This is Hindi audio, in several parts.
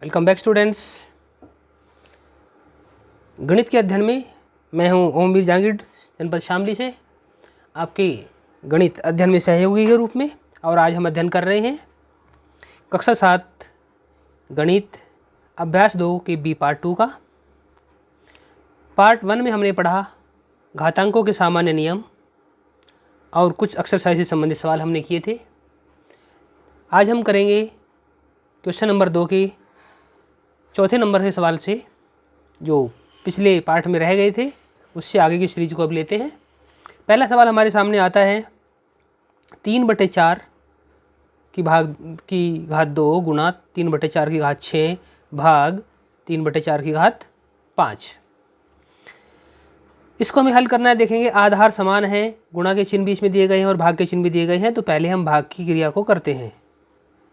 Welcome back students. गणित के अध्ययन में मैं हूं ओमवीर जहांगीर, जनपद शामली से आपके गणित अध्ययन में सहयोगी के रूप में। और आज हम अध्ययन कर रहे हैं कक्षा 7 गणित अभ्यास 2 के बी पार्ट 2 का। पार्ट 1 में हमने पढ़ा घातांकों के सामान्य नियम और कुछ एक्सरसाइज से संबंधित सवाल हमने किए थे। आज हम करेंगे क्वेश्चन नंबर 2 के चौथे नंबर के सवाल से, जो पिछले पार्ट में रह गए थे, उससे आगे की सीरीज को अब लेते हैं। पहला सवाल हमारे सामने आता है 3/4 की घात 2 गुणा 3/4 की घात 6 भाग 3/4 की घात 5। इसको हमें हल करना है। देखेंगे आधार समान है, गुणा के चिन्ह बीच में दिए गए हैं और भाग के चिन्ह भी दिए गए हैं। तो पहले हम भाग की क्रिया को करते हैं।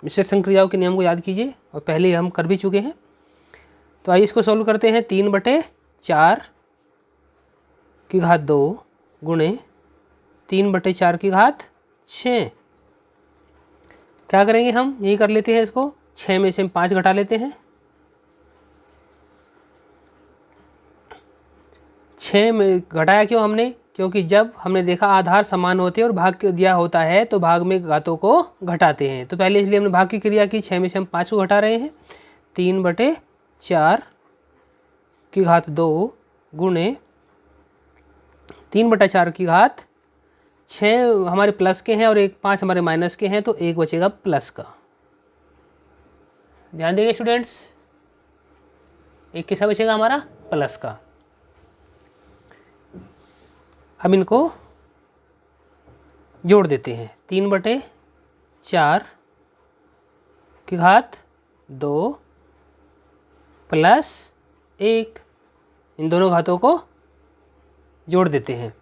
मिश्रित संक्रियाओं के नियम को याद कीजिए और पहले हम कर भी चुके हैं। तो आइए इसको सोल्व करते हैं। 3/4 की घात 2 गुणे 3/4 की घात 6। क्या करेंगे हम, यही कर लेते हैं इसको। 6 में से हम 5 घटा लेते हैं। 6 में घटाया क्यों हमने? क्योंकि जब हमने देखा आधार समान होते हैं और भाग दिया होता है तो भाग में घातों को घटाते हैं। तो पहले इसलिए हमने भाग की क्रिया की। 6 में से हम 5 को घटा रहे हैं। 3/4 की घात 2 गुणे 3/4 की घात 6 हमारे प्लस के हैं और 5 हमारे माइनस के हैं, तो 1 बचेगा प्लस का। ध्यान देंगे स्टूडेंट्स, 1 कैसा बचेगा हमारा? प्लस का। अब इनको जोड़ देते हैं। 3/4 की घात 2 प्लस 1, इन दोनों घातों को जोड़ देते हैं।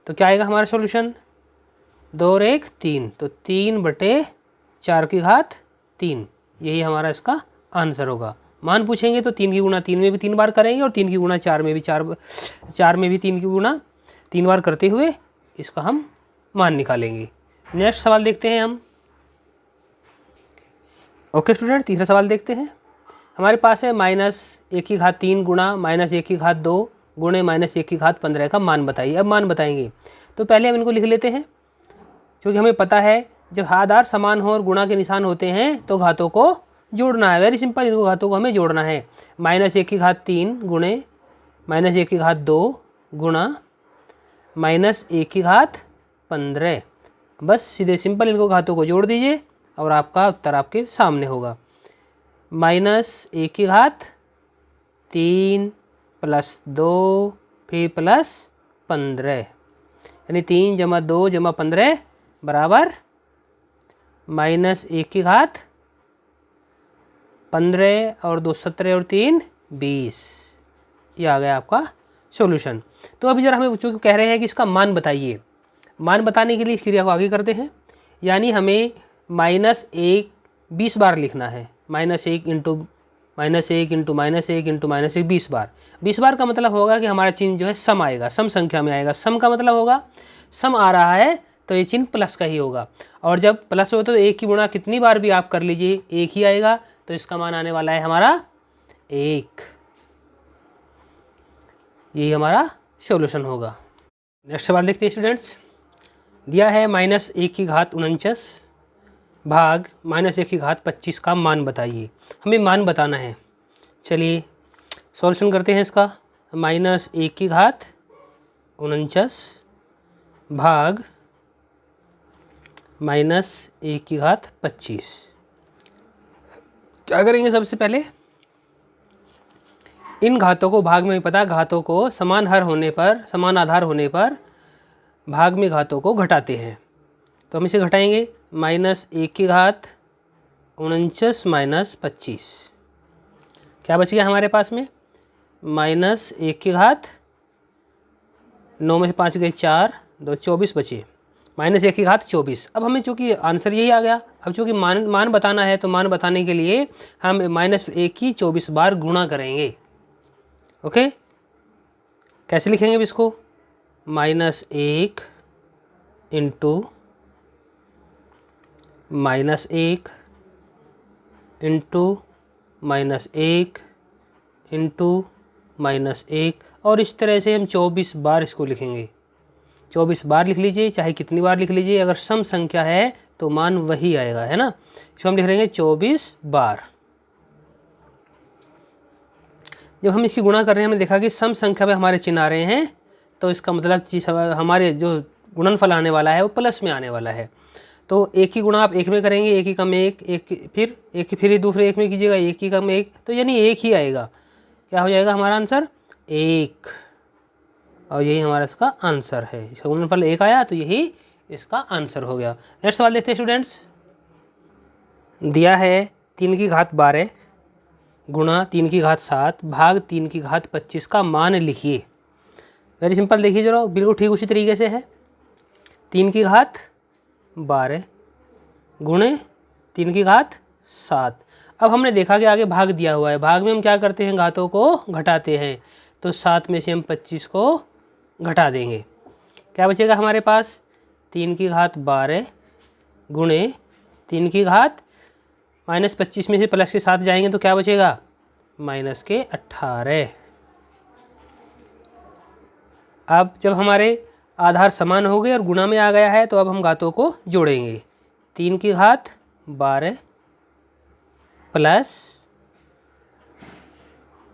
तो क्या आएगा हमारा सॉल्यूशन? 2 और 1 3, तो 3/4 की घात 3, यही हमारा इसका आंसर होगा। मान पूछेंगे तो 3 की गुणा 3 में भी 3 बार करेंगे और 3 की गुणा 4 में भी 4 में भी 3 की गुणा 3 बार करते हुए इसका हम मान निकालेंगे। नेक्स्ट सवाल देखते हैं हम। ओके स्टूडेंट, तीसरा सवाल देखते हैं। हमारे पास है -1 की घात 3 गुणा -1 की घात 2 गुणे -1 की घात 15 का मान बताइए। अब मान बताएंगे तो पहले हम इनको लिख लेते हैं, क्योंकि हमें पता है जब आधार समान हो और गुणा के निशान होते हैं तो घातों को जोड़ना है। वेरी सिंपल, इनको घातों को हमें जोड़ना है। -1 की घात 3 गुणे -1 की घात 2 गुणा -1 की घात 15। बस सीधे सिंपल इनको घातों को जोड़ दीजिए और आपका उत्तर आपके सामने होगा। -1 की घात 3 प्लस 2 फिर प्लस 15, यानी 3 + 2 + 15 बराबर -1 की घात 15 और 2 17 और 3 20। ये आ गया आपका सॉल्यूशन। तो अभी जरा हमें चूँकि कह रहे हैं कि इसका मान बताइए, मान बताने के लिए इस क्रिया को आगे करते हैं। यानी हमें -1 20 बार लिखना है। -1 इंटू -1 इंटू -1 इंटू -1 20 बार। 20 बार का मतलब होगा कि हमारा चिन्ह जो है सम आएगा, सम संख्या में आएगा। सम का मतलब होगा सम आ रहा है तो ये चिन्ह प्लस का ही होगा। और जब प्लस हो तो 1 की गुणा कितनी बार भी आप कर लीजिए 1 ही आएगा, तो इसका मान आने वाला है हमारा 1। यही हमारा सॉल्यूशन होगा। नेक्स्ट सवाल देखते हैं स्टूडेंट्स। दिया है -1 की घात 49 भाग -1 की घात 25 का मान बताइए। हमें मान बताना है। चलिए सॉल्यूशन करते हैं इसका। -1 की घात 49 भाग -1 की घात 25। क्या करेंगे? सबसे पहले इन घातों को, भाग में पता, घातों को समान हर होने पर, समान आधार होने पर भाग में घातों को घटाते हैं। तो हम इसे घटाएंगे। -1 की घात 49 - 25, क्या बच गया हमारे पास में? -1 की घात 9 में से 5 गए 4, 2 24 बचे। -1 की घात 24। अब हमें चूँकि आंसर यही आ गया। अब चूँकि मान बताना है तो मान बताने के लिए हम -1 की 24 बार गुणा करेंगे। ओके, कैसे लिखेंगे अब इसको? -1 इंटू -1 इंटू -1 इंटू -1, और इस तरह से हम 24 बार इसको लिखेंगे। 24 बार लिख लीजिए, चाहे कितनी बार लिख लीजिए, अगर सम संख्या है तो मान वही आएगा, है ना। इसको हम लिख लेंगे 24 बार। जब हम इसकी गुणा कर रहे हैं, हमने देखा कि सम संख्या पे हमारे चिन्ह आ रहे हैं, तो इसका मतलब चीज़ हमारे जो गुणनफल आने वाला है वो प्लस में आने वाला है। तो एक ही गुणा आप एक में करेंगे, एक ही कम एक, फिर ही दूसरे एक में कीजिएगा, एक ही कम एक, तो यानी एक ही आएगा। क्या हो जाएगा हमारा आंसर? 1। और यही हमारा इसका आंसर है। इसका गुणनफल 1 आया, तो यही इसका आंसर हो गया। नेक्स्ट सवाल देखते हैं स्टूडेंट्स। दिया है 3 की घात 12 गुणा 3 की घात 7 भाग 3 की घात 25 का मान लिखिए। वेरी सिंपल, देखिए जरा, बिल्कुल ठीक उसी तरीके से है। 3 की घात 12 गुणे 3 की घात 7। अब हमने देखा कि आगे भाग दिया हुआ है, भाग में हम क्या करते हैं, घातों को घटाते हैं। तो 7 में से हम 25 को घटा देंगे, क्या बचेगा हमारे पास? 3 की घात 12 गुणे 3 की घात -25 में से प्लस के साथ जाएंगे तो क्या बचेगा? -18। अब जब हमारे आधार समान हो गए और गुणा में आ गया है, तो अब हम घातों को जोड़ेंगे। 3 की घात 12 प्लस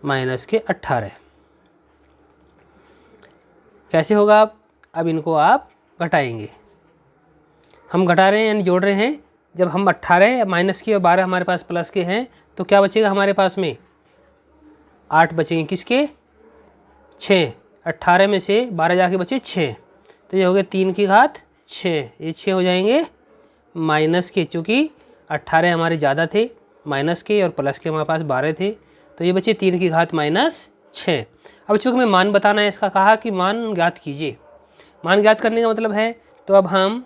-18 कैसे होगा? अब इनको आप घटाएंगे। हम घटा रहे हैं यानी जोड़ रहे हैं। जब हम 18 माइनस की और 12 हमारे पास प्लस के हैं, तो क्या बचेगा हमारे पास में? 8 बचेंगे। किसके? 6। 18 में से 12 जाके बचे 6, तो ये हो गया 3 की घात 6। ये 6 हो जाएंगे माइनस के, चूँकि 18 हमारे ज़्यादा थे माइनस के और प्लस के हमारे पास 12 थे, तो ये बचे 3 की घात -6। अब चूँकि मैं मान बताना है, इसका कहा कि मान ज्ञात कीजिए। मान ज्ञात करने का मतलब है, तो अब हम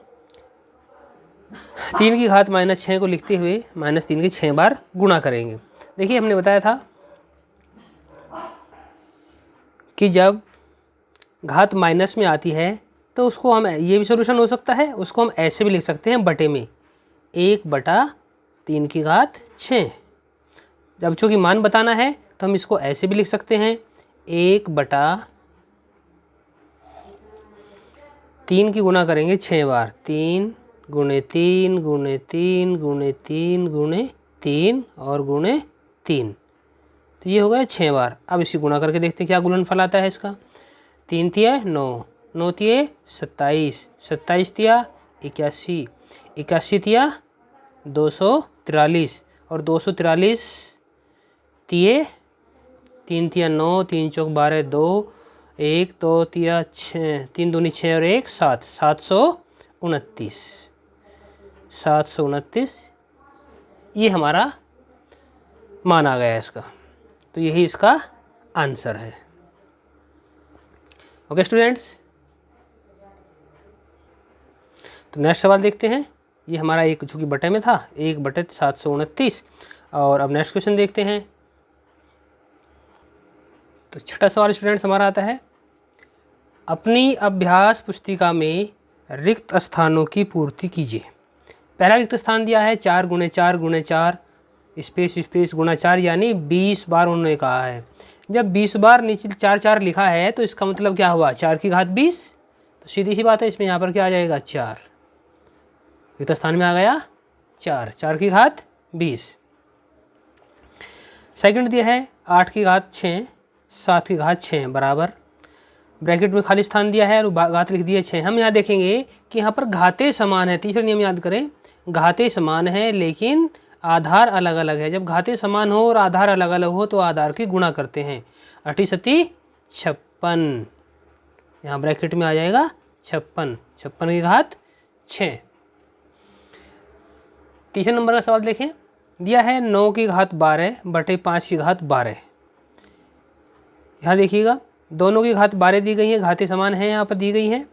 3 की घात -6 को लिखते हुए -3 की 6 बार गुणा करेंगे। देखिए हमने बताया था कि जब घात माइनस में आती है तो उसको हम, ये भी सॉल्यूशन हो सकता है, उसको हम ऐसे भी लिख सकते हैं बटे में, 1/3 की घात 6। जब चूँकि मान बताना है तो हम इसको ऐसे भी लिख सकते हैं, 1/3 की गुणा करेंगे 6 बार, 3 गुणे 3 गुणे 3 गुणे 3 गुणे 3 और गुणे 3, तो ये हो गया 6 बार। अब इसी गुणा करके देखते हैं क्या गुणनफल आता है इसका। 3 तिया 9, 9 तिये 27, 27 तिया 81, 81 तिया 243 और 243 तिये 3 तिया 9, 3 चौक 12, 2 1 2 तिया 6, 3 दूनी 6 और 1 7, 729 ये हमारा मान आ गया इसका, तो यही इसका आंसर है। ओके स्टूडेंट्स, तो नेक्स्ट सवाल देखते हैं। ये हमारा एक चूँकि बटे में था, 1/729। और अब नेक्स्ट क्वेश्चन देखते हैं। तो छठा सवाल स्टूडेंट्स हमारा आता है, अपनी अभ्यास पुस्तिका में रिक्त स्थानों की पूर्ति कीजिए। पहला रिक्त स्थान दिया है 4 गुणे 4 गुणे 4 स्पेस स्पेस गुणा 4, यानी 20 बार उन्होंने कहा है। जब 20 बार नीचे 4 4 लिखा है तो इसका मतलब क्या हुआ? 4 की घात 20, तो सीधी सी बात है, इसमें यहाँ पर क्या आ जाएगा? 4। रिक्त स्थान में आ गया 4, 4 की घात 20। सेकंड दिया है 8 की घात 6 7 की घात 6 बराबर, ब्रैकेट में खाली स्थान दिया है और घात लिख दिया 6। हम यहाँ देखेंगे कि यहाँ पर घाते समान है। तीसरा नियम याद करें, घाते समान है लेकिन आधार अलग अलग है। जब घाते समान हो और आधार अलग अलग हो तो आधार की गुणा करते हैं। 8 सती 56, यहाँ ब्रैकेट में आ जाएगा 56, 56 की घात 6। तीसरे नंबर का सवाल देखें, दिया है 9 की घात 12 बटे 5 की घात 12। यहाँ देखिएगा दोनों की घात 12 दी गई है, घातें समान है यहाँ पर दी गई हैं।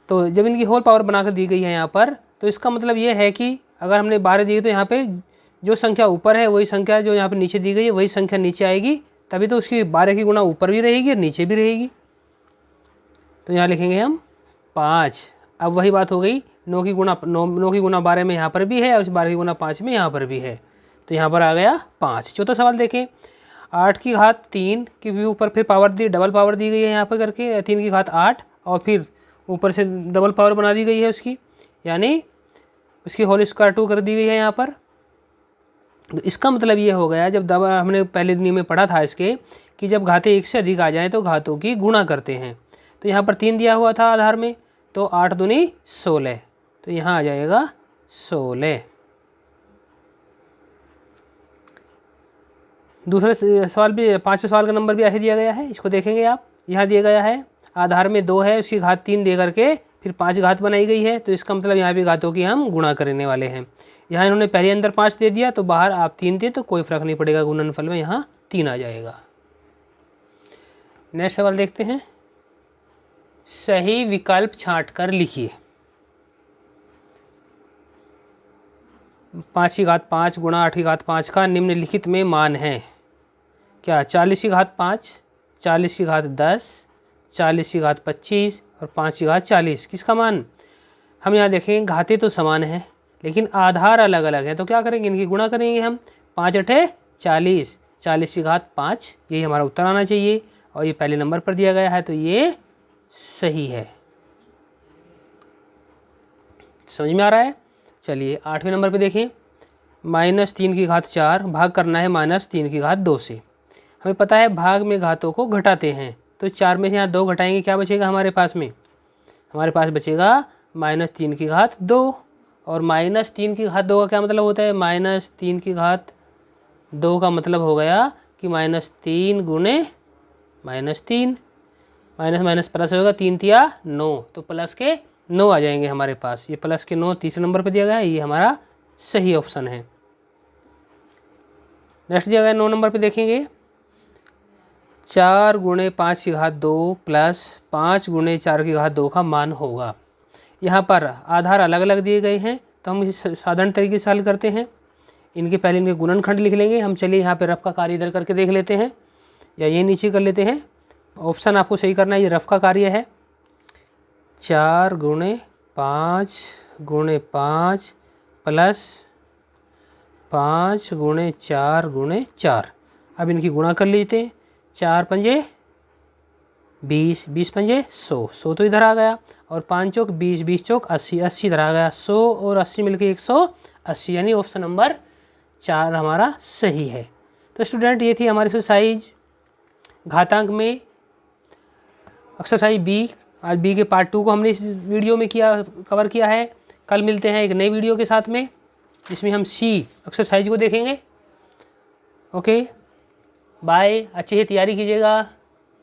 तो जब इनकी होल पावर बनाकर दी गई है यहाँ पर, तो इसका मतलब ये है कि अगर हमने 12 दी तो यहाँ पे जो संख्या ऊपर है वही संख्या जो यहाँ पे नीचे दी गई है वही संख्या नीचे आएगी, तभी तो उसकी 12 की गुणा ऊपर भी रहेगी और नीचे भी रहेगी। तो यहाँ लिखेंगे हम 5। अब वही बात हो गई, 9 की गुणा 12 में यहाँ पर भी है और 12 की गुणा 5 में यहाँ पर भी है, तो यहाँ पर आ गया 5। चौथा सवाल देखें, 8 की घात 3 के भी ऊपर फिर पावर दी, डबल पावर दी गई है यहाँ पर करके 3 की घात 8 और फिर ऊपर से डबल पावर बना दी गई है उसकी, यानी उसकी होल स्क्वायर 2 कर दी गई है यहाँ पर। तो इसका मतलब ये हो गया, जब दबा हमने पहले नियम में पढ़ा था इसके कि जब घातें 1 से अधिक आ जाएँ तो घातों की गुणा करते हैं। तो यहाँ पर 3 दिया हुआ था आधार में, तो 8 दूनी 16, तो यहाँ आ जाएगा 16। दूसरे सवाल भी, 5वें सवाल का नंबर भी ऐसे दिया गया है, इसको देखेंगे आप। यहाँ दिया गया है आधार में 2 है, उसकी घात 3 दे करके फिर 5 घात बनाई गई है, तो इसका मतलब यहाँ भी घातों की हम गुणा करने वाले हैं। यहाँ इन्होंने पहले अंदर 5 दे दिया तो बाहर आप 3 दे, तो कोई फर्क नहीं पड़ेगा, गुणनफल में यहाँ 3 आ जाएगा। नेक्स्ट सवाल देखते हैं, सही विकल्प छांट कर लिखिए। 5 की घात 5 गुणा 8 की घात 5 का निम्नलिखित में मान है क्या? 40 की घात 5, 40 की घात 10, 40 की घात 25 और 5 की घात 40। किसका मान? हम यहाँ देखेंगे घातें तो समान हैं लेकिन आधार अलग अलग है, तो क्या करेंगे, इनकी गुणा करेंगे हम। 5 अठे 40, 40 की घात 5, यही हमारा उत्तर आना चाहिए और ये पहले नंबर पर दिया गया है, तो ये सही है। समझ में आ रहा है? चलिए 8वें नंबर पे देखिए, -3 की घात 4 भाग करना है -3 की घात 2 से। हमें पता है भाग में घातों को घटाते हैं, तो 4 में से यहाँ 2 घटाएंगे, क्या बचेगा हमारे पास में? हमारे पास बचेगा -3 की घात 2, और -3 की घात 2 का क्या मतलब होता है? -3 की घात 2 का मतलब हो गया कि -3 गुणे -3, माइनस माइनस प्लस होगा, 3 तिया 9, तो प्लस के 9 आ जाएंगे हमारे पास। ये प्लस के 9 तीसरे नंबर पे दिया गया है, ये हमारा सही ऑप्शन है। नेक्स्ट दिया गया 9 नंबर पे देखेंगे, 4 गुणे 5 की घात 2 प्लस 5 गुणे 4 की घात 2 का मान होगा। यहाँ पर आधार अलग अलग दिए गए हैं, तो हम इसे साधारण तरीके से हल करते हैं। पहले इनके गुणनखंड लिख लेंगे हम। चलिए यहाँ पे रफ का कार्य इधर करके देख लेते हैं, या ये नीचे कर लेते हैं। ऑप्शन आपको सही करना है, ये रफ का कार्य है। 4 गुणे 5 गुणे 5 प्लस 5 गुणे 4 गुणे 4। अब इनकी गुणा कर लेते हैं। 4 पंजे 20, 20 पंजे 100, 100 तो इधर आ गया, और 5 चौक 20, 20 चौक 80, 80 इधर आ गया। 100 और 80 मिलके 180, यानी ऑप्शन नंबर 4 हमारा सही है। तो स्टूडेंट ये थी हमारी एक्सरसाइज घातांक में एक्सरसाइज बी। आज बी के पार्ट 2 को हमने इस वीडियो में कवर किया है। कल मिलते हैं एक नई वीडियो के साथ में, जिसमें हम सी एक्सरसाइज को देखेंगे। ओके बाय, अच्छे से तैयारी कीजिएगा।